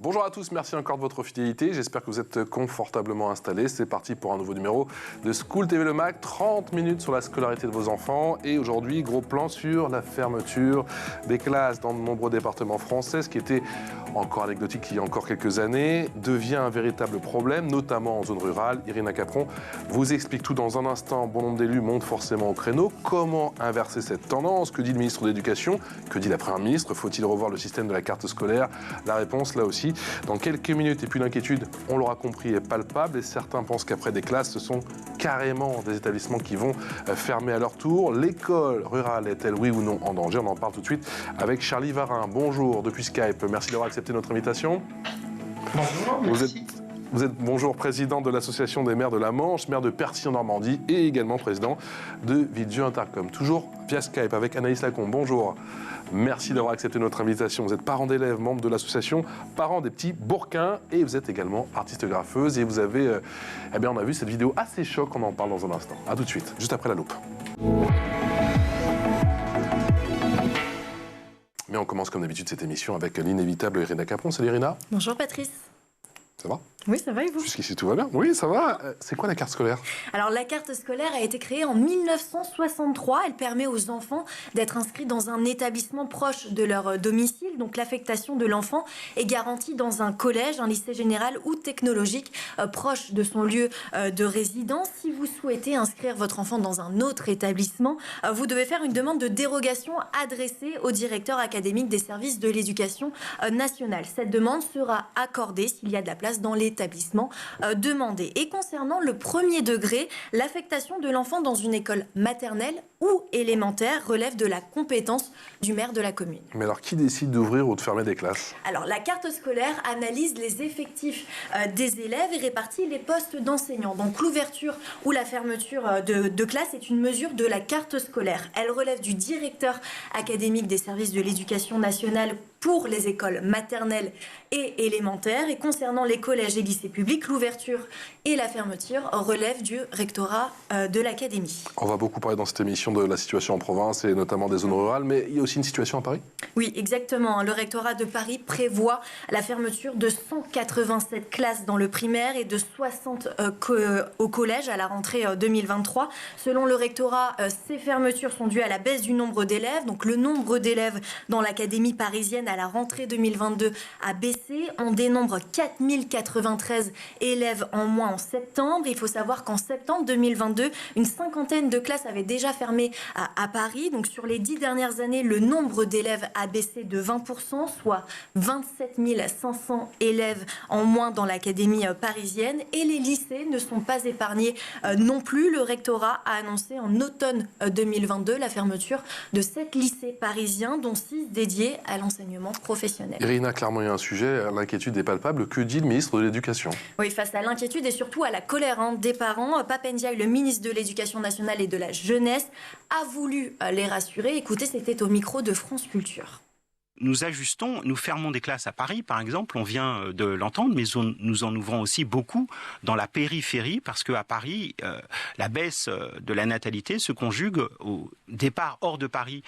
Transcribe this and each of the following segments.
Bonjour à tous, merci encore de votre fidélité. J'espère que vous êtes confortablement installés. C'est parti pour un nouveau numéro de School TV Le Mag. 30 minutes sur la scolarité de vos enfants. Et aujourd'hui, gros plan sur la fermeture des classes dans de nombreux départements français. Ce qui était encore anecdotique il y a encore quelques années devient un véritable problème, notamment en zone rurale. Irina Capron vous explique tout dans un instant. Bon nombre d'élus montent forcément au créneau. Comment inverser cette tendance? Que dit le ministre de l'Éducation? Que dit la Première ministre? Faut-il revoir le système de la carte scolaire? La réponse, là aussi, dans quelques minutes. Et puis l'inquiétude, on l'aura compris, est palpable. Et certains pensent qu'après des classes, ce sont carrément des établissements qui vont fermer à leur tour. L'école rurale est-elle, oui ou non, en danger? On en parle tout de suite avec Charlie Varin. Bonjour, depuis Skype. Merci d'avoir accepté notre invitation. Bonjour, merci. Vous êtes, bonjour, président de l'Association des maires de la Manche, maire de Percy en Normandie et également président de Villedieu Intercom. Toujours via Skype avec Anaïs Lacombe. Bonjour. Merci d'avoir accepté notre invitation. Vous êtes parent d'élèves, membre de l'association Parents des petits Bourquins et vous êtes également artiste graffeuse et vous avez, on a vu cette vidéo assez choc, on en parle dans un instant. A tout de suite, juste après la loupe. Mais on commence comme d'habitude cette émission avec l'inévitable Irina Capron. Salut Irina. Bonjour Patrice. Ça va? Oui, ça va et vous? Jusqu'ici tout va bien? Oui, ça va. C'est quoi la carte scolaire? Alors la carte scolaire a été créée en 1963. Elle permet aux enfants d'être inscrits dans un établissement proche de leur domicile. Donc l'affectation de l'enfant est garantie dans un collège, un lycée général ou technologique proche de son lieu de résidence. Si vous souhaitez inscrire votre enfant dans un autre établissement, vous devez faire une demande de dérogation adressée au directeur académique des services de l'éducation nationale. Cette demande sera accordée s'il y a de la place dans l'établissement demandé. Et concernant le premier degré, l'affectation de l'enfant dans une école maternelle ou élémentaire relève de la compétence du maire de la commune. Mais alors, qui décide d'ouvrir ou de fermer des classes? Alors, la carte scolaire analyse les effectifs des élèves et répartit les postes d'enseignants. Donc, l'ouverture ou la fermeture de classe est une mesure de la carte scolaire. Elle relève du directeur académique des services de l'éducation nationale pour les écoles maternelles et élémentaires. Et concernant les collèges et lycées publics, l'ouverture et la fermeture relèvent du rectorat de l'académie. On va beaucoup parler dans cette émission de la situation en province et notamment des zones rurales, mais il y a aussi une situation à Paris? Oui, exactement. Le rectorat de Paris prévoit la fermeture de 187 classes dans le primaire et de 60 au collège à la rentrée 2023. Selon le rectorat, ces fermetures sont dues à la baisse du nombre d'élèves. Donc le nombre d'élèves dans l'académie parisienne à la rentrée 2022 a baissé. On dénombre 4093 élèves en moins en septembre. Il faut savoir qu'en septembre 2022, une cinquantaine de classes avaient déjà fermé à Paris. Donc sur les 10 dernières années, le nombre d'élèves a baissé de 20%, soit 27 500 élèves en moins dans l'académie parisienne. Et les lycées ne sont pas épargnés non plus. Le rectorat a annoncé en automne 2022 la fermeture de 7 lycées parisiens, dont 6 dédiés à l'enseignement professionnel. Irina, clairement, il y a un sujet, l'inquiétude est palpable. Que dit le ministre de l'Éducation? Oui, face à l'inquiétude et surtout à la colère des parents, Pap Ndiaye, le ministre de l'Éducation nationale et de la jeunesse, a voulu les rassurer. Écoutez, c'était au micro de France Culture. Nous ajustons, nous fermons des classes à Paris, par exemple, on vient de l'entendre, mais nous en ouvrons aussi beaucoup dans la périphérie, parce qu'à Paris, la baisse de la natalité se conjugue au départ hors de Paris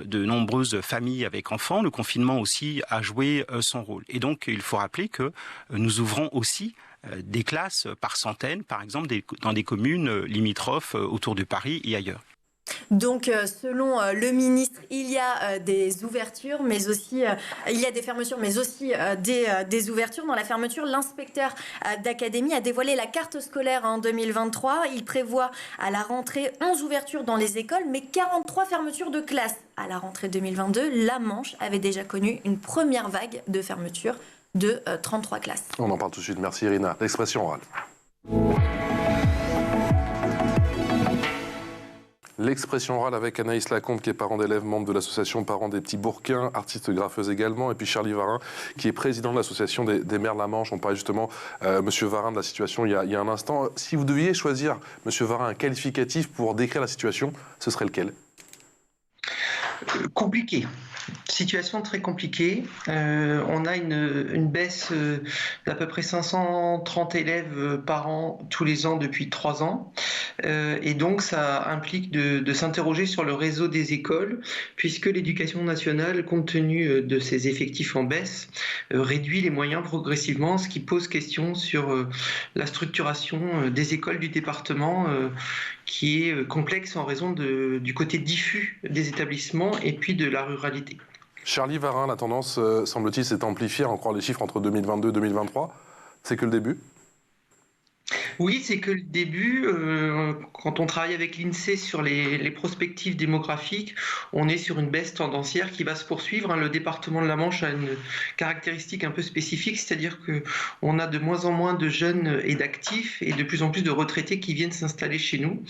de nombreuses familles avec enfants. Le confinement aussi a joué son rôle. Et donc, il faut rappeler que nous ouvrons aussi des classes par centaines, par exemple, dans des communes limitrophes autour de Paris et ailleurs. Donc, selon le ministre, il y a des ouvertures, mais aussi il y a des fermetures, mais aussi des ouvertures. Dans la fermeture, l'inspecteur d'académie a dévoilé la carte scolaire en 2023. Il prévoit à la rentrée 11 ouvertures dans les écoles, mais 43 fermetures de classes. À la rentrée 2022, la Manche avait déjà connu une première vague de fermeture de 33 classes. On en parle tout de suite. Merci Irina. L'expression orale. L'expression orale avec Anaïs Lacombe, qui est parent d'élèves, membre de l'association Parents des petits Bourquins, artiste graffeuse également, et puis Charlie Varin, qui est président de l'association des maires de la Manche. On parlait justement, Monsieur Varin, de la situation il y a un instant. Si vous deviez choisir, Monsieur Varin, un qualificatif pour décrire la situation, ce serait lequel? Compliqué. Situation très compliquée. On a une baisse d'à peu près 530 élèves par an tous les ans depuis 3 ans. Et donc ça implique de s'interroger sur le réseau des écoles, puisque l'éducation nationale, compte tenu de ses effectifs en baisse, réduit les moyens progressivement, ce qui pose question sur la structuration des écoles du département, qui est complexe en raison du côté diffus des établissements et puis de la ruralité. Charlie Varin, la tendance, semble-t-il, s'est amplifiée, à en croire les chiffres entre 2022 et 2023. C'est que le début? Oui, c'est que le début, quand on travaille avec l'INSEE sur les prospectives démographiques, on est sur une baisse tendancière qui va se poursuivre. Le département de la Manche a une caractéristique un peu spécifique, c'est-à-dire qu'on a de moins en moins de jeunes et d'actifs et de plus en plus de retraités qui viennent s'installer chez nous,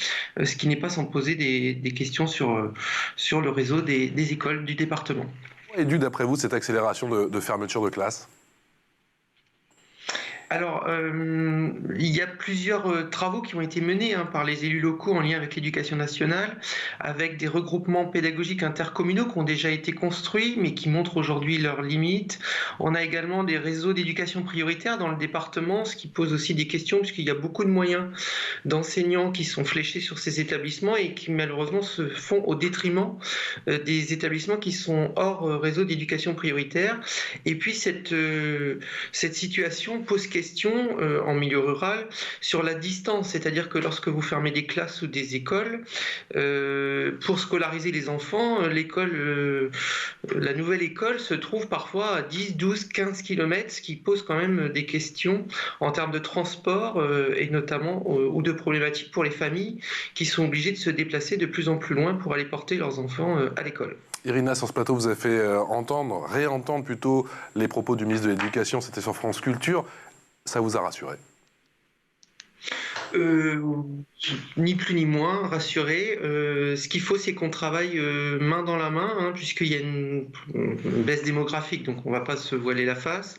ce qui n'est pas sans poser des questions sur le réseau des écoles du département. Est due, d'après vous, cette accélération de fermeture de classes? Alors, il y a plusieurs travaux qui ont été menés par les élus locaux en lien avec l'éducation nationale, avec des regroupements pédagogiques intercommunaux qui ont déjà été construits, mais qui montrent aujourd'hui leurs limites. On a également des réseaux d'éducation prioritaire dans le département, ce qui pose aussi des questions, puisqu'il y a beaucoup de moyens d'enseignants qui sont fléchés sur ces établissements et qui malheureusement se font au détriment des établissements qui sont hors réseau d'éducation prioritaire. Et puis cette situation pose question en milieu rural sur la distance, c'est-à-dire que lorsque vous fermez des classes ou des écoles, pour scolariser les enfants, la nouvelle école se trouve parfois à 10, 12, 15 km, ce qui pose quand même des questions en termes de transport et notamment ou de problématiques pour les familles qui sont obligées de se déplacer de plus en plus loin pour aller porter leurs enfants à l'école. Irina, sur ce plateau, vous avez fait réentendre plutôt les propos du ministre de l'Éducation, c'était sur France Culture. Ça vous a rassuré? Ni plus ni moins, rassuré. Ce qu'il faut, c'est qu'on travaille main dans la main, puisqu'il y a une baisse démographique, donc on ne va pas se voiler la face.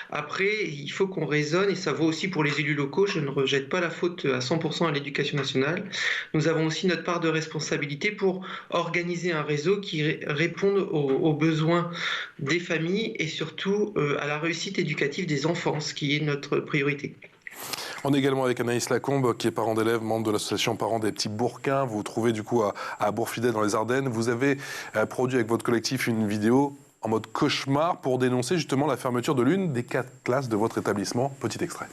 Après, il faut qu'on raisonne, et ça vaut aussi pour les élus locaux. Je ne rejette pas la faute à 100% à l'éducation nationale. Nous avons aussi notre part de responsabilité pour organiser un réseau qui réponde aux besoins des familles et surtout à la réussite éducative des enfants, ce qui est notre priorité. On est également avec Anaïs Lacombe, qui est parent d'élèves, membre de l'association Parents des Petits Bourquins. Vous vous trouvez du coup à Bourg-Fidèle dans les Ardennes. Vous avez produit avec votre collectif une vidéo en mode cauchemar pour dénoncer justement la fermeture de l'une des 4 classes de votre établissement. Petit extrait.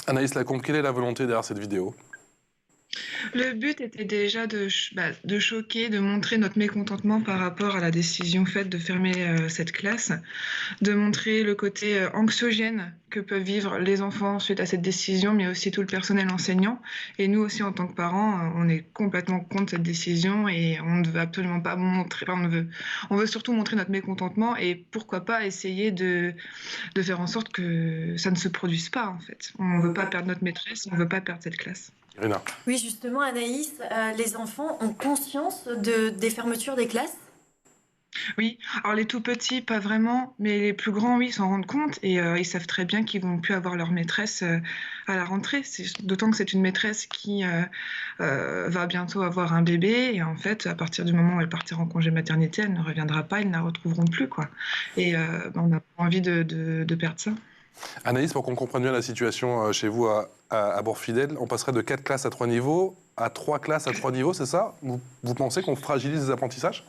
Anaïs Lacombe, quelle est la volonté derrière cette vidéo? Le but était déjà de choquer, de montrer notre mécontentement par rapport à la décision faite de fermer cette classe, de montrer le côté anxiogène que peuvent vivre les enfants suite à cette décision, mais aussi tout le personnel enseignant. Et nous aussi, en tant que parents, on est complètement contre cette décision et on ne veut absolument pas montrer, on veut surtout montrer notre mécontentement et pourquoi pas essayer de faire en sorte que ça ne se produise pas, en fait. On ne veut pas perdre notre maîtresse, on ne veut pas perdre cette classe. Irina. Oui, justement, Anaïs, les enfants ont conscience des fermetures des classes? Oui, alors les tout petits, pas vraiment, mais les plus grands, oui, s'en rendent compte et ils savent très bien qu'ils vont plus avoir leur maîtresse à la rentrée. D'autant que c'est une maîtresse qui va bientôt avoir un bébé et en fait, à partir du moment où elle partira en congé maternité, elle ne reviendra pas, ils ne la retrouveront plus, quoi. Et on n'a pas envie de perdre ça. Anaïs, pour qu'on comprenne bien la situation chez vous à Bourg-Fidèle, on passerait de 4 classes à 3 niveaux à 3 classes à 3 niveaux, c'est ça? Vous pensez qu'on fragilise les apprentissages?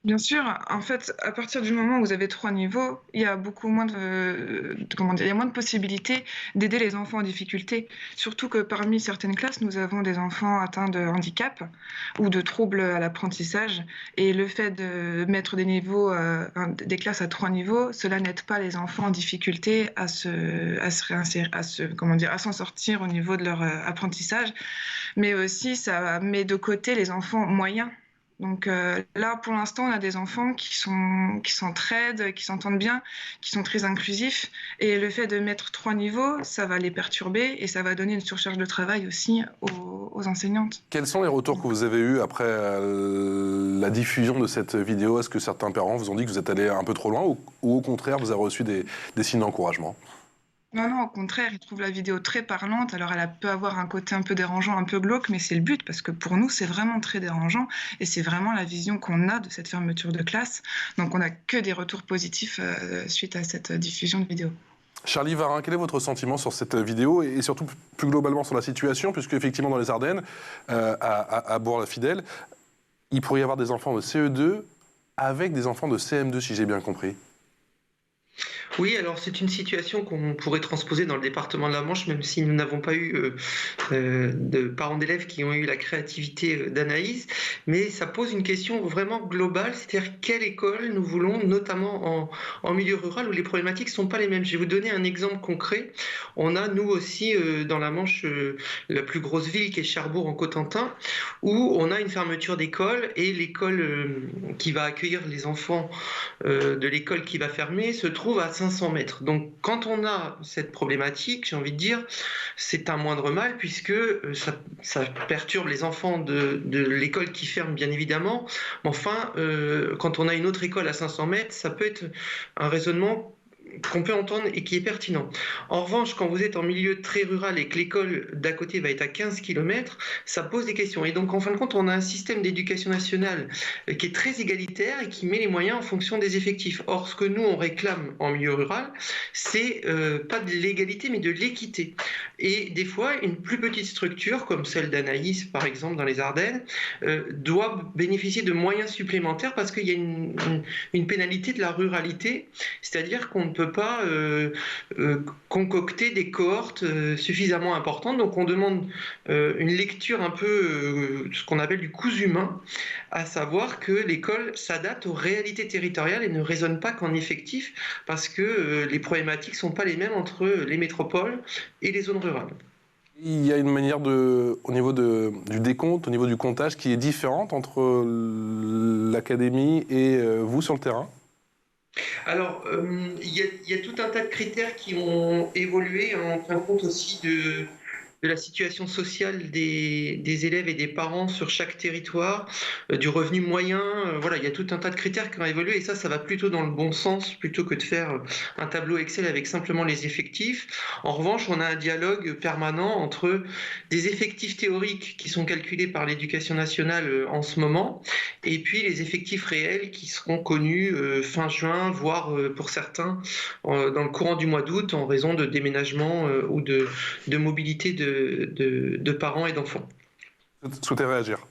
Bien sûr, en fait, à partir du moment où vous avez 3 niveaux, il y a beaucoup moins comment dire? Il y a moins de possibilités d'aider les enfants en difficulté. Surtout que parmi certaines classes, nous avons des enfants atteints de handicap ou de troubles à l'apprentissage et le fait de mettre des niveaux, des classes à 3 niveaux, cela n'aide pas les enfants en difficulté à se réinsérer, comment dire? À s'en sortir au niveau de leur, apprentissage. Mais aussi, ça met de côté les enfants moyens. Donc là, pour l'instant, on a des enfants qui s'entraident, qui s'entendent bien, qui sont très inclusifs. Et le fait de mettre 3 niveaux, ça va les perturber et ça va donner une surcharge de travail aussi aux enseignantes. Quels sont les retours que vous avez eus après la diffusion de cette vidéo? Est-ce que certains parents vous ont dit que vous êtes allé un peu trop loin ou au contraire, vous avez reçu des signes d'encouragement? Non, non, au contraire, ils trouvent la vidéo très parlante. Alors, peut avoir un côté un peu dérangeant, un peu glauque, mais c'est le but, parce que pour nous, c'est vraiment très dérangeant. Et c'est vraiment la vision qu'on a de cette fermeture de classe. Donc, on n'a que des retours positifs suite à cette diffusion de vidéo. Charlie Varin, quel est votre sentiment sur cette vidéo et surtout plus globalement sur la situation, puisque effectivement dans les Ardennes, à Bourg-la-Fidèle, il pourrait y avoir des enfants de CE2 avec des enfants de CM2, si j'ai bien compris. Oui, alors c'est une situation qu'on pourrait transposer dans le département de la Manche, même si nous n'avons pas eu de parents d'élèves qui ont eu la créativité d'Anaïs, mais ça pose une question vraiment globale, c'est-à-dire quelle école nous voulons, notamment en milieu rural où les problématiques ne sont pas les mêmes. Je vais vous donner un exemple concret. On a, nous aussi, dans la Manche, la plus grosse ville qui est Cherbourg en Cotentin, où on a une fermeture d'école et l'école qui va accueillir les enfants de l'école qui va fermer se trouve à 500 mètres. Donc quand on a cette problématique, j'ai envie de dire, c'est un moindre mal puisque ça perturbe les enfants de l'école qui ferme bien évidemment. Mais enfin, quand on a une autre école à 500 mètres, ça peut être un raisonnement qu'on peut entendre et qui est pertinent. En revanche, quand vous êtes en milieu très rural et que l'école d'à côté va être à 15 km, ça pose des questions. Et donc, en fin de compte, on a un système d'éducation nationale qui est très égalitaire et qui met les moyens en fonction des effectifs. Or, ce que nous, on réclame en milieu rural, c'est pas de l'égalité, mais de l'équité. Et des fois, une plus petite structure, comme celle d'Anaïs, par exemple, dans les Ardennes, doit bénéficier de moyens supplémentaires parce qu'il y a une pénalité de la ruralité, c'est-à-dire qu'on ne peut pas concocter des cohortes suffisamment importantes. Donc on demande une lecture un peu, ce qu'on appelle du cousu humain, à savoir que l'école s'adapte aux réalités territoriales et ne raisonne pas qu'en effectif, parce que les problématiques ne sont pas les mêmes entre les métropoles et les zones rurales. Il y a une manière au niveau du décompte, au niveau du comptage, qui est différente entre l'académie et vous sur le terrain? Alors, il y a tout un tas de critères qui ont évolué en fin de compte aussi de la situation sociale des élèves et des parents sur chaque territoire, du revenu moyen. Voilà, il y a tout un tas de critères qui ont évolué et ça va plutôt dans le bon sens plutôt que de faire un tableau Excel avec simplement les effectifs. En revanche, on a un dialogue permanent entre des effectifs théoriques qui sont calculés par l'éducation nationale en ce moment et puis les effectifs réels qui seront connus fin juin, voire pour certains dans le courant du mois d'août en raison de déménagement ou de mobilité de parents et d'enfants. Vous souhaitez réagir?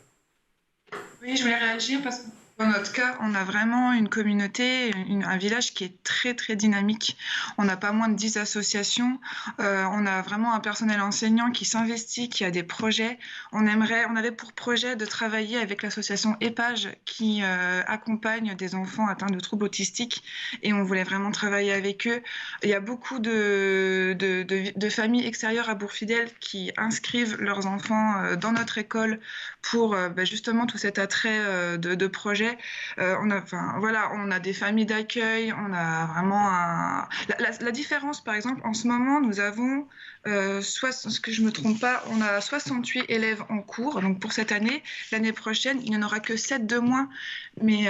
Oui, je voulais réagir parce que dans notre cas, on a vraiment une communauté, un village qui est très très dynamique. On n'a pas moins de 10 associations. On a vraiment un personnel enseignant qui s'investit, qui a des projets. On avait pour projet de travailler avec l'association EPAGE qui accompagne des enfants atteints de troubles autistiques et on voulait vraiment travailler avec eux. Il y a beaucoup de familles extérieures à Bourg-Fidèle qui inscrivent leurs enfants dans notre école pour justement tout cet attrait de projet. On a des familles d'accueil, on a vraiment la différence, par exemple, en ce moment, nous avons, ce que je ne me trompe pas, on a 68 élèves en cours, donc pour cette année. L'année prochaine, il n'y en aura que 7 de moins, mais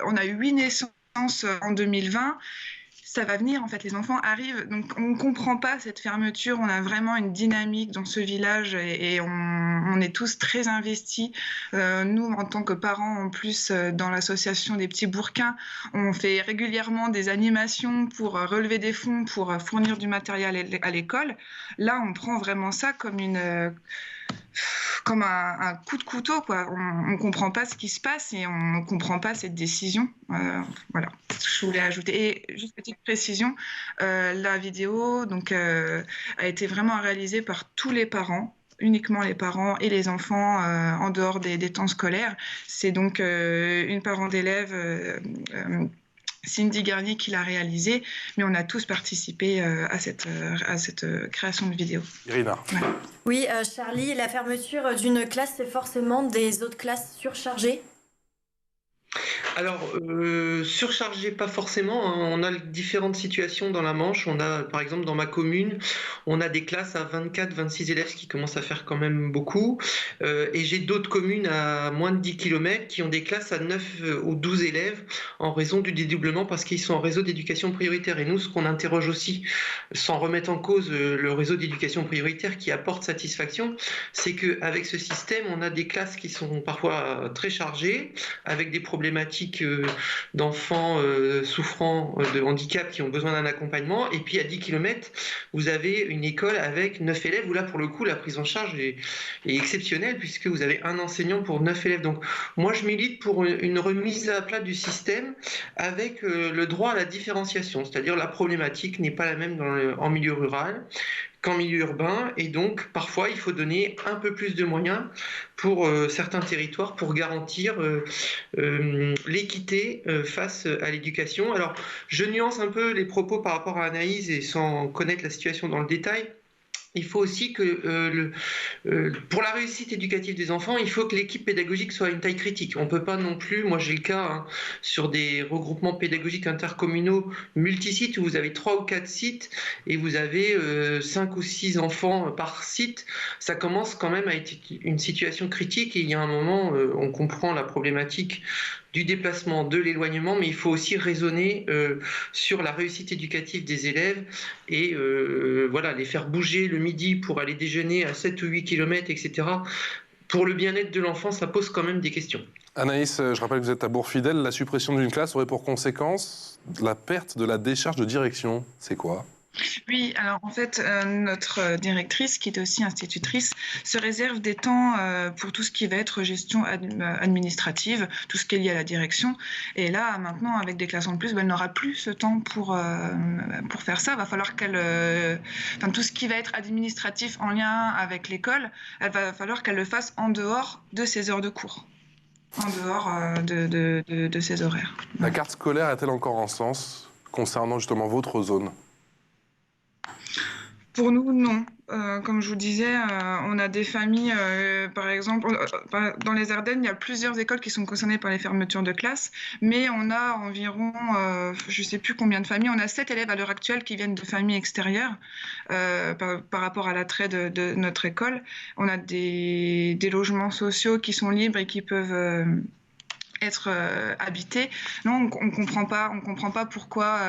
on a eu 8 naissances en 2020. Ça va venir, en fait, les enfants arrivent. Donc, on ne comprend pas cette fermeture. On a vraiment une dynamique dans ce village et on est tous très investis. Nous, en tant que parents, en plus, dans l'association des petits Bourquins, on fait régulièrement des animations pour relever des fonds, pour fournir du matériel à l'école. Là, on prend vraiment ça comme comme un coup de couteau, quoi. On ne comprend pas ce qui se passe et on ne comprend pas cette décision. Voilà, c'est ce que je voulais ajouter. Et juste petite précision, la vidéo donc, a été vraiment réalisée par tous les parents, uniquement les parents et les enfants en dehors des temps scolaires. C'est donc une parent d'élève, Cindy Garnier, qui l'a réalisé, mais on a tous participé à cette création de vidéo. Irina. Voilà. Oui, Charlie, la fermeture d'une classe, c'est forcément des autres classes surchargées? Alors, surchargé, pas forcément, hein. On a différentes situations dans la Manche. On a, par exemple, dans ma commune, on a des classes à 24, 26 élèves, ce qui commence à faire quand même beaucoup. Et j'ai d'autres communes à moins de 10 km qui ont des classes à 9 ou 12 élèves en raison du dédoublement parce qu'ils sont en réseau d'éducation prioritaire. Et nous, ce qu'on interroge aussi, sans remettre en cause le réseau d'éducation prioritaire qui apporte satisfaction, c'est qu'avec ce système, on a des classes qui sont parfois très chargées, avec des problématiques d'enfants souffrant de handicap qui ont besoin d'un accompagnement. Et puis à 10 km, vous avez une école avec 9 élèves où là, pour le coup, la prise en charge est exceptionnelle puisque vous avez un enseignant pour 9 élèves. Donc moi, je milite pour une remise à plat du système avec le droit à la différenciation. C'est-à-dire la problématique n'est pas la même en milieu rural qu'en milieu urbain, et donc parfois il faut donner un peu plus de moyens pour certains territoires pour garantir l'équité face à l'éducation. Alors je nuance un peu les propos par rapport à Anaïs et sans connaître la situation dans le détail. Il faut aussi que pour la réussite éducative des enfants, il faut que l'équipe pédagogique soit à une taille critique. On ne peut pas non plus, moi j'ai le cas sur des regroupements pédagogiques intercommunaux multisites où vous avez 3 ou 4 sites et vous avez 5 ou 6 enfants par site. Ça commence quand même à être une situation critique et il y a un moment, on comprend la problématique du déplacement, de l'éloignement, mais il faut aussi raisonner sur la réussite éducative des élèves et voilà, les faire bouger le midi pour aller déjeuner à 7 ou 8 km, etc. Pour le bien-être de l'enfant, ça pose quand même des questions. Anaïs, je rappelle que vous êtes à Bourg-Fidèle. La suppression d'une classe aurait pour conséquence la perte de la décharge de direction. C'est quoi ? Oui, alors en fait, notre directrice, qui est aussi institutrice, se réserve des temps pour tout ce qui va être gestion administrative, tout ce qui est lié à la direction. Et là, maintenant, avec des classes en plus, elle n'aura plus ce temps pour faire ça. Il va falloir qu'elle... tout ce qui va être administratif en lien avec l'école, il va falloir qu'elle le fasse en dehors de ses heures de cours, en dehors de ses horaires. La carte scolaire a-t-elle encore un sens concernant justement votre zone ? Pour nous, non. Comme je vous disais, on a des familles, par exemple, dans les Ardennes, il y a plusieurs écoles qui sont concernées par les fermetures de classes, mais on a environ, je ne sais plus combien de familles, on a 7 élèves à l'heure actuelle qui viennent de familles extérieures par rapport à l'attrait de notre école. On a des logements sociaux qui sont libres et qui peuvent... être habité. Non, on comprend pas pourquoi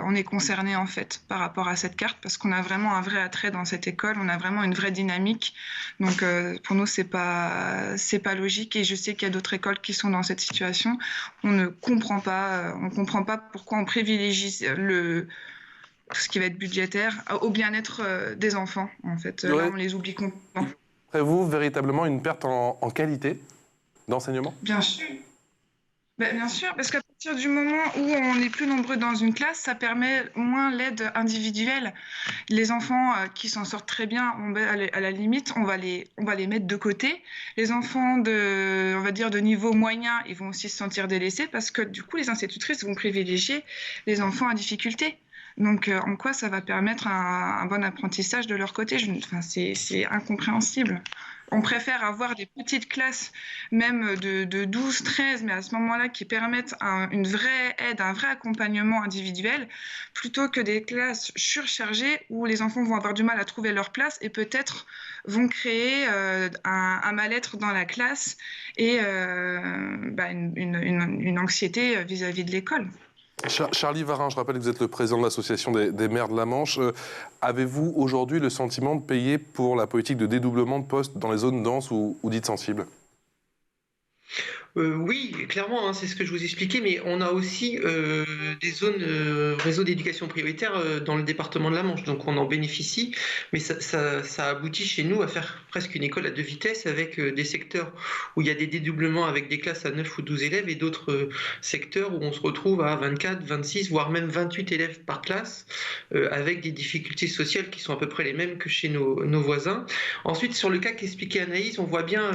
on est concerné en fait par rapport à cette carte, parce qu'on a vraiment un vrai attrait dans cette école, on a vraiment une vraie dynamique. Donc pour nous c'est pas logique, et je sais qu'il y a d'autres écoles qui sont dans cette situation. On ne comprend pas, pourquoi on privilégie tout ce qui va être budgétaire au bien-être des enfants en fait. Là on les oublie complètement. Avez-vous véritablement une perte en qualité d'enseignement ? Bien sûr. Bien sûr, parce qu'à partir du moment où on est plus nombreux dans une classe, ça permet moins l'aide individuelle. Les enfants qui s'en sortent très bien, à la limite, on va les mettre de côté. Les enfants de niveau moyen, ils vont aussi se sentir délaissés parce que du coup, les institutrices vont privilégier les enfants à difficulté. Donc, en quoi ça va permettre un bon apprentissage de leur côté ? C'est incompréhensible. On préfère avoir des petites classes, même de 12, 13, mais à ce moment-là, qui permettent une vraie aide, un vrai accompagnement individuel, plutôt que des classes surchargées où les enfants vont avoir du mal à trouver leur place et peut-être vont créer un mal-être dans la classe et une anxiété vis-à-vis de l'école. Charlie Varin, je rappelle que vous êtes le président de l'association des maires de la Manche. Avez-vous aujourd'hui le sentiment de payer pour la politique de dédoublement de postes dans les zones denses ou dites sensibles ? Oui, clairement, hein, c'est ce que je vous expliquais, mais on a aussi des zones réseau d'éducation prioritaire dans le département de la Manche, donc on en bénéficie, mais ça aboutit chez nous à faire presque une école à 2 vitesses avec des secteurs où il y a des dédoublements avec des classes à 9 ou 12 élèves et d'autres secteurs où on se retrouve à 24, 26, voire même 28 élèves par classe, avec des difficultés sociales qui sont à peu près les mêmes que chez nos voisins. Ensuite, sur le cas qu'expliquait Anaïs, on voit bien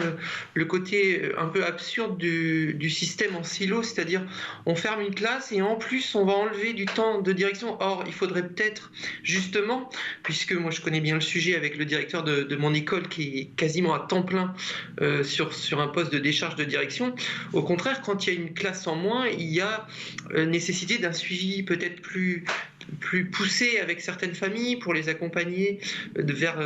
le côté un peu absurde du système en silo, c'est-à-dire on ferme une classe et en plus on va enlever du temps de direction. Or, il faudrait peut-être justement, puisque moi je connais bien le sujet avec le directeur de mon école qui est quasiment à temps plein sur un poste de décharge de direction, au contraire, quand il y a une classe en moins, il y a nécessité d'un suivi peut-être plus poussé avec certaines familles pour les accompagner vers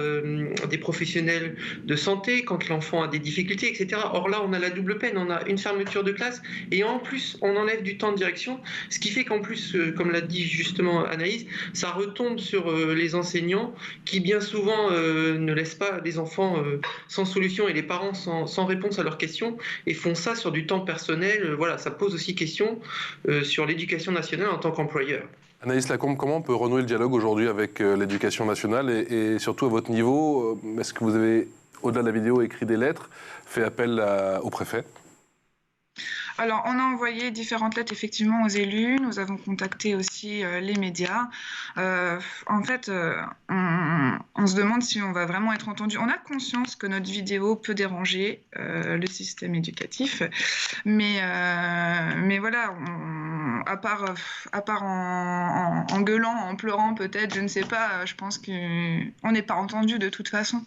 des professionnels de santé quand l'enfant a des difficultés, etc. Or là, on a la double peine, on a une fermeture de classe et en plus, on enlève du temps de direction, ce qui fait qu'en plus, comme l'a dit justement Anaïs, ça retombe sur les enseignants qui bien souvent ne laissent pas les enfants sans solution et les parents sans réponse à leurs questions et font ça sur du temps personnel. Voilà, ça pose aussi question sur l'éducation nationale en tant qu'employeur. Anaïs Lacombe, comment on peut renouer le dialogue aujourd'hui avec l'éducation nationale et surtout à votre niveau, est-ce que vous avez, au-delà de la vidéo, écrit des lettres, fait appel au préfet ? Alors, on a envoyé différentes lettres effectivement aux élus. Nous avons contacté aussi les médias. En fait, on se demande si on va vraiment être entendu. On a conscience que notre vidéo peut déranger le système éducatif, mais voilà, à part en gueulant, en pleurant peut-être, je ne sais pas. Je pense qu'on n'est pas entendu de toute façon.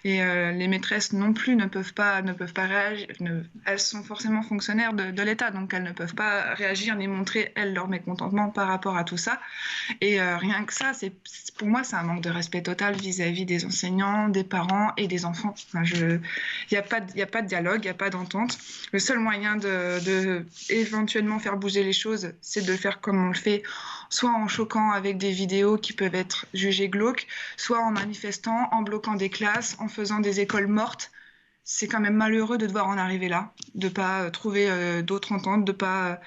Et les maîtresses non plus ne peuvent pas réagir. Elles sont forcément fonctionnaires de l'État, donc elles ne peuvent pas réagir ni montrer, elles, leur mécontentement par rapport à tout ça. Et rien que ça, pour moi, c'est un manque de respect total vis-à-vis des enseignants, des parents et des enfants. Enfin, il n'y a pas de dialogue, il n'y a pas d'entente. Le seul moyen de éventuellement faire bouger les choses, c'est de le faire comme on le fait, soit en choquant avec des vidéos qui peuvent être jugées glauques, soit en manifestant, en bloquant des classes, en faisant des écoles mortes. C'est quand même malheureux de devoir en arriver là, de ne pas trouver d'autres ententes, de pas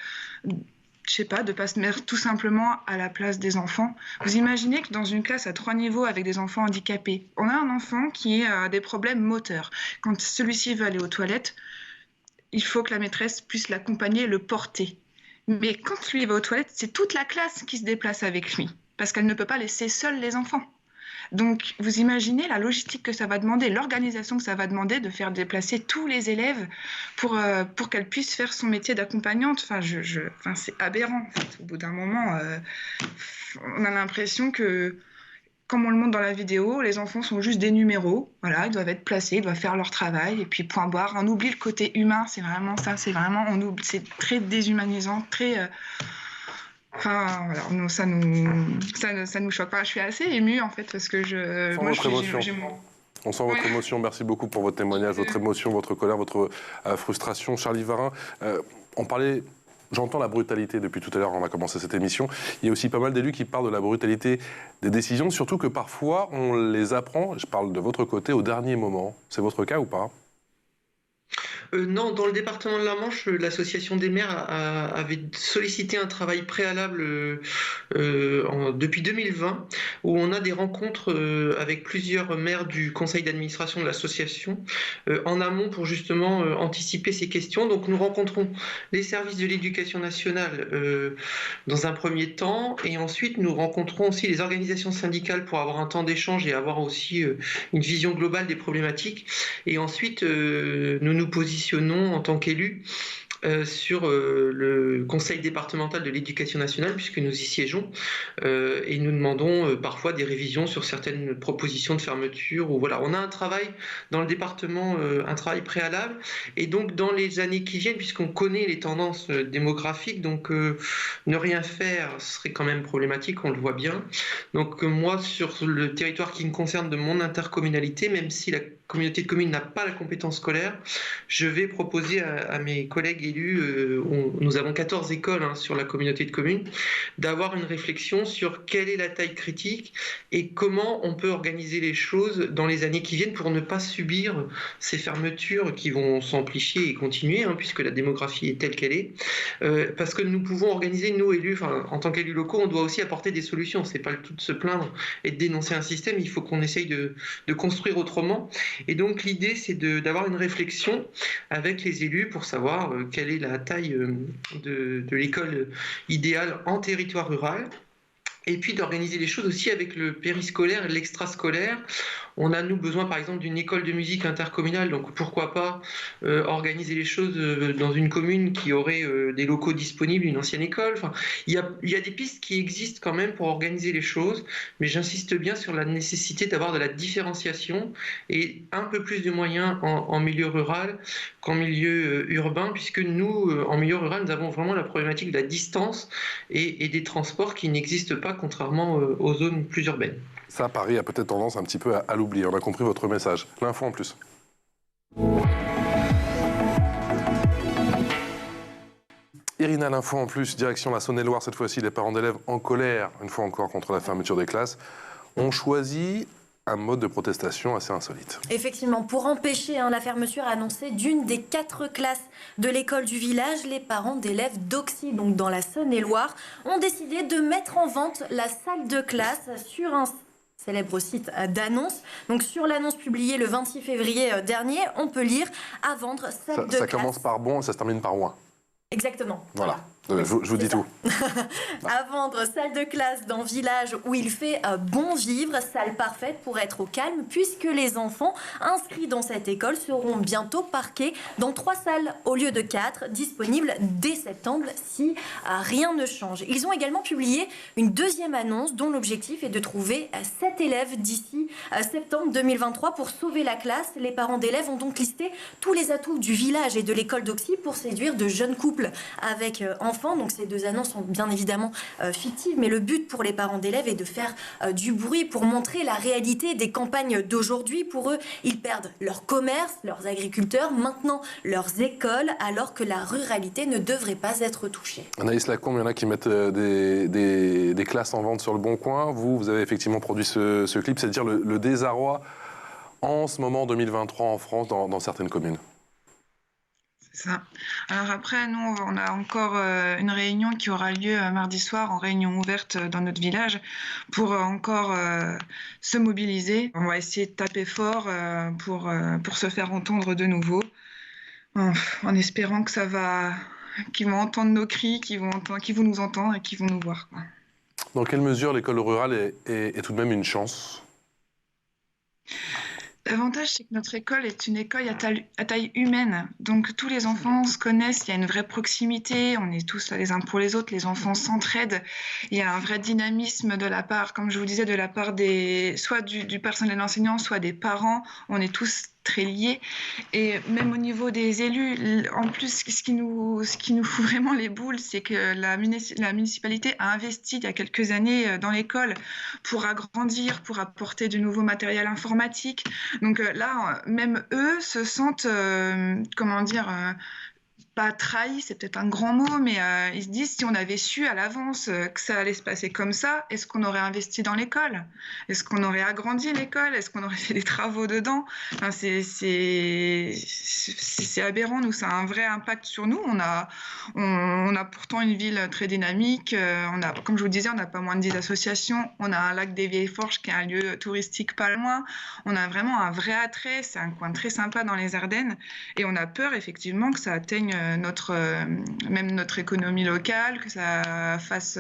se mettre tout simplement à la place des enfants. Vous imaginez que dans une classe à 3 niveaux avec des enfants handicapés, on a un enfant qui a des problèmes moteurs. Quand celui-ci veut aller aux toilettes, il faut que la maîtresse puisse l'accompagner et le porter. Mais quand lui va aux toilettes, c'est toute la classe qui se déplace avec lui, parce qu'elle ne peut pas laisser seuls les enfants. Donc, vous imaginez la logistique que ça va demander, l'organisation que ça va demander de faire déplacer tous les élèves pour qu'elle puisse faire son métier d'accompagnante. Enfin, c'est aberrant. En fait. Au bout d'un moment, on a l'impression que, comme on le montre dans la vidéo, les enfants sont juste des numéros. Voilà, ils doivent être placés, ils doivent faire leur travail, et puis point barre. On oublie le côté humain, c'est vraiment ça. C'est très déshumanisant, très... Enfin, voilà, ça nous choque pas. Je suis assez émue, en fait, parce que on sent votre émotion. Merci beaucoup pour votre témoignage, votre émotion, votre colère, votre frustration. Charlie Varin, j'entends la brutalité depuis tout à l'heure, on a commencé cette émission. Il y a aussi pas mal d'élus qui parlent de la brutalité des décisions, surtout que parfois on les apprend, je parle de votre côté, au dernier moment. C'est votre cas ou pas ? Non, dans le département de la Manche, l'association des maires avait sollicité un travail préalable depuis 2020, où on a des rencontres avec plusieurs maires du conseil d'administration de l'association en amont pour justement anticiper ces questions. Donc nous rencontrons les services de l'éducation nationale dans un premier temps, et ensuite nous rencontrons aussi les organisations syndicales pour avoir un temps d'échange et avoir aussi une vision globale des problématiques. Et ensuite, nous nous positionnons en tant qu'élus sur le conseil départemental de l'éducation nationale, puisque nous y siégeons, et nous demandons parfois des révisions sur certaines propositions de fermeture. Ou voilà, on a un travail dans le département, un travail préalable, et donc dans les années qui viennent, puisqu'on connaît les tendances démographiques, donc ne rien faire serait quand même problématique, on le voit bien. Donc moi, sur le territoire qui me concerne de mon intercommunalité, même si la communauté de communes n'a pas la compétence scolaire, je vais proposer à mes collègues élus, nous avons 14 écoles sur la communauté de communes, d'avoir une réflexion sur quelle est la taille critique et comment on peut organiser les choses dans les années qui viennent pour ne pas subir ces fermetures qui vont s'amplifier et continuer, puisque la démographie est telle qu'elle est. Parce que nous pouvons organiser, nous élus, en tant qu'élus locaux, on doit aussi apporter des solutions. C'est pas le tout de se plaindre et de dénoncer un système, il faut qu'on essaye de construire autrement. Et donc l'idée, c'est d'avoir une réflexion avec les élus pour savoir quelle est la taille de l'école idéale en territoire rural. Et puis d'organiser les choses aussi avec le périscolaire et l'extrascolaire. On a, nous, besoin, par exemple, d'une école de musique intercommunale, donc pourquoi pas organiser les choses dans une commune qui aurait des locaux disponibles, une ancienne école. Enfin, il y a des pistes qui existent quand même pour organiser les choses, mais j'insiste bien sur la nécessité d'avoir de la différenciation et un peu plus de moyens en milieu rural qu'en milieu urbain, puisque nous, en milieu rural, nous avons vraiment la problématique de la distance et des transports qui n'existent pas, contrairement aux zones plus urbaines. Ça, Paris a peut-être tendance un petit peu à l'oublier. On a compris votre message. L'info en plus. Irina, l'info en plus, direction la Saône-et-Loire. Cette fois-ci, les parents d'élèves en colère, une fois encore, contre la fermeture des classes, ont choisi un mode de protestation assez insolite. Effectivement, pour empêcher la fermeture annoncée d'une des 4 classes de l'école du village, les parents d'élèves d'Auxy, donc dans la Saône-et-Loire, ont décidé de mettre en vente la salle de classe sur un célèbre site d'annonce. Donc sur l'annonce publiée le 26 février dernier, on peut lire « À vendre salle de classe ». Ça commence par bon et ça se termine par ouin. Exactement. Voilà. Je vous dis tout. À vendre, salle de classe dans village où il fait bon vivre, salle parfaite pour être au calme, puisque les enfants inscrits dans cette école seront bientôt parqués dans 3 salles au lieu de 4, disponibles dès septembre si rien ne change. Ils ont également publié une deuxième annonce dont l'objectif est de trouver 7 élèves d'ici septembre 2023 pour sauver la classe. Les parents d'élèves ont donc listé tous les atouts du village et de l'école d'Auxy pour séduire de jeunes couples avec enfants. Donc ces 2 annonces sont bien évidemment fictives, mais le but pour les parents d'élèves est de faire du bruit pour montrer la réalité des campagnes d'aujourd'hui. Pour eux, ils perdent leur commerce, leurs agriculteurs, maintenant leurs écoles, alors que la ruralité ne devrait pas être touchée. Anaïs Lacombe, il y en a qui mettent des classes en vente sur le Bon Coin. Vous avez effectivement produit ce clip, c'est-à-dire le désarroi en ce moment 2023 en France dans certaines communes. C'est ça. Alors après, nous, on a encore une réunion qui aura lieu mardi soir, en réunion ouverte dans notre village, pour encore se mobiliser. On va essayer de taper fort pour se faire entendre de nouveau, en espérant que qu'ils vont entendre nos cris, qu'ils vont nous entendre et qu'ils vont nous voir, quoi. Dans quelle mesure l'école rurale est tout de même une chance ? L'avantage, c'est que notre école est une école à taille humaine. Donc, tous les enfants se connaissent, il y a une vraie proximité, on est tous les uns pour les autres, les enfants s'entraident. Il y a un vrai dynamisme de la part, comme je vous disais, de la part soit du personnel enseignant, soit des parents. On est tous très liés. Et même au niveau des élus, en plus, ce qui nous fout vraiment les boules, c'est que la municipalité a investi il y a quelques années dans l'école pour agrandir, pour apporter du nouveau matériel informatique. Donc là, même eux se sentent, pas trahis, c'est peut-être un grand mot, mais ils se disent, si on avait su à l'avance que ça allait se passer comme ça, est-ce qu'on aurait investi dans l'école ? Est-ce qu'on aurait agrandi l'école ? Est-ce qu'on aurait fait des travaux dedans ? Enfin, c'est aberrant, nous, ça a un vrai impact sur nous. On a pourtant une ville très dynamique, comme je vous disais, on n'a pas moins de 10 associations, on a un lac des Vieilles Forges qui est un lieu touristique pas loin, on a vraiment un vrai attrait, c'est un coin très sympa dans les Ardennes, et on a peur effectivement que ça atteigne même notre économie locale, que ça fasse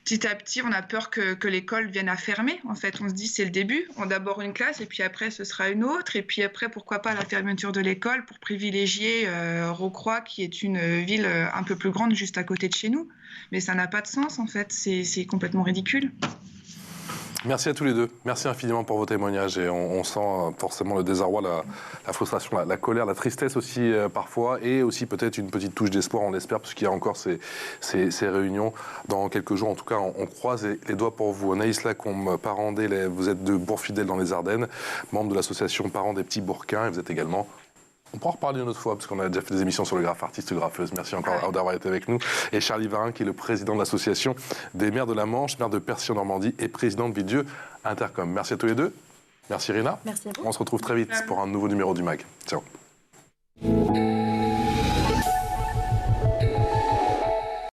petit à petit, on a peur que l'école vienne à fermer. En fait, on se dit c'est le début, on d'abord une classe et puis après ce sera une autre, et puis après pourquoi pas la fermeture de l'école pour privilégier Rocroi, qui est une ville un peu plus grande juste à côté de chez nous. Mais ça n'a pas de sens en fait, c'est complètement ridicule. Merci à tous les deux. Merci infiniment pour vos témoignages. Et on sent forcément le désarroi, la frustration, la colère, la tristesse aussi parfois. Et aussi peut-être une petite touche d'espoir, on l'espère, parce qu'il y a encore ces réunions dans quelques jours. En tout cas, on croise les doigts pour vous. Anaïs Lacombe, parent d'élèves, vous êtes de Bourg-Fidèle dans les Ardennes, membre de l'association Parents des Petits Bourquins. Et vous êtes également... On pourra en reparler une autre fois, parce qu'on a déjà fait des émissions sur le graphe, artiste graffeuse. Merci encore d'avoir été avec nous. Et Charlie Varin, qui est le président de l'association des maires de la Manche, maire de Percy en Normandie et président de Villedieu Intercom. Merci à tous les deux. Merci Rina. Merci à vous. On se retrouve très vite pour un nouveau numéro du MAG. Ciao.